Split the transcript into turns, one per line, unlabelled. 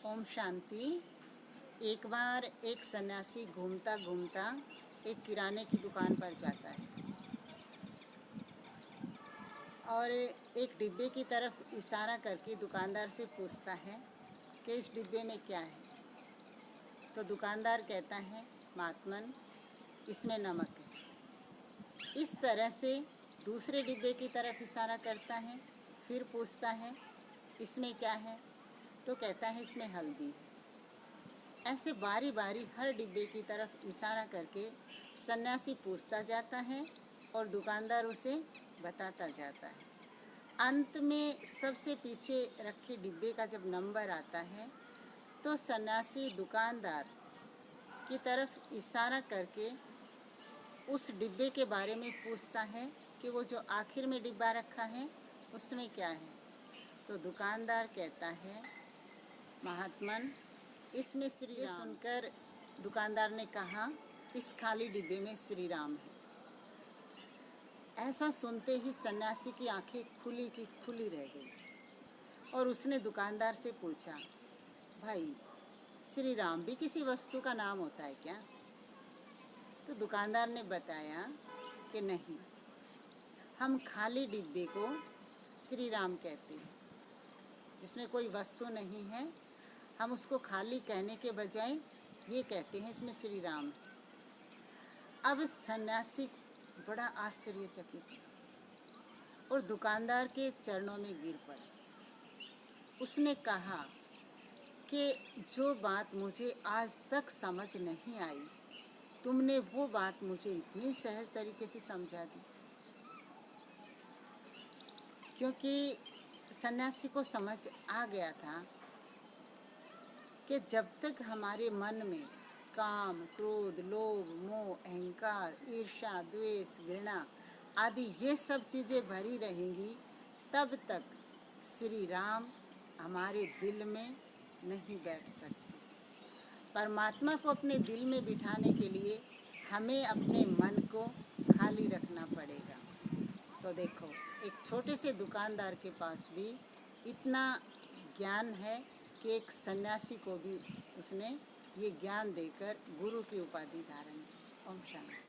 ओम शांति। एक बार एक सन्यासी घूमता घूमता एक किराने की दुकान पर जाता है और एक डिब्बे की तरफ इशारा करके दुकानदार से पूछता है कि इस डिब्बे में क्या है। तो दुकानदार कहता है, महात्मन, इसमें नमक है। इस तरह से दूसरे डिब्बे की तरफ इशारा करता है, फिर पूछता है, इसमें क्या है। तो कहता है, इसमें हल्दी है। ऐसे बारी बारी हर डिब्बे की तरफ इशारा करके सन्यासी पूछता जाता है और दुकानदार उसे बताता जाता है। अंत में सबसे पीछे रखे डिब्बे का जब नंबर आता है तो सन्यासी दुकानदार की तरफ इशारा करके उस डिब्बे के बारे में पूछता है कि वो जो आखिर में डिब्बा रखा है उसमें क्या है। तो दुकानदार कहता है, महात्मन, इसमें श्री राम। सुनकर दुकानदार ने कहा, इस खाली डिब्बे में श्री राम है। ऐसा सुनते ही सन्यासी की आंखें खुली की खुली रह गई और उसने दुकानदार से पूछा, भाई, श्री राम भी किसी वस्तु का नाम होता है क्या? तो दुकानदार ने बताया कि नहीं, हम खाली डिब्बे को श्री राम कहते हैं। जिसमें कोई वस्तु नहीं है, हम उसको खाली कहने के बजाय ये कहते हैं इसमें श्री राम है। अब सन्यासी बड़ा आश्चर्यचकित और दुकानदार के चरणों में गिर पड़ा। उसने कहा कि जो बात मुझे आज तक समझ नहीं आई, तुमने वो बात मुझे इतनी सहज तरीके से समझा दी। क्योंकि सन्यासी को समझ आ गया था कि जब तक हमारे मन में काम, क्रोध, लोभ, मोह, अहंकार, ईर्ष्या, द्वेष, घृणा आदि ये सब चीज़ें भरी रहेंगी, तब तक श्री राम हमारे दिल में नहीं बैठ सकते। परमात्मा को अपने दिल में बिठाने के लिए हमें अपने मन को खाली रखना पड़ेगा। तो देखो, एक छोटे से दुकानदार के पास भी इतना ज्ञान है कि एक सन्यासी को भी उसने ये ज्ञान देकर गुरु की उपाधि धारण की। ओम शांति।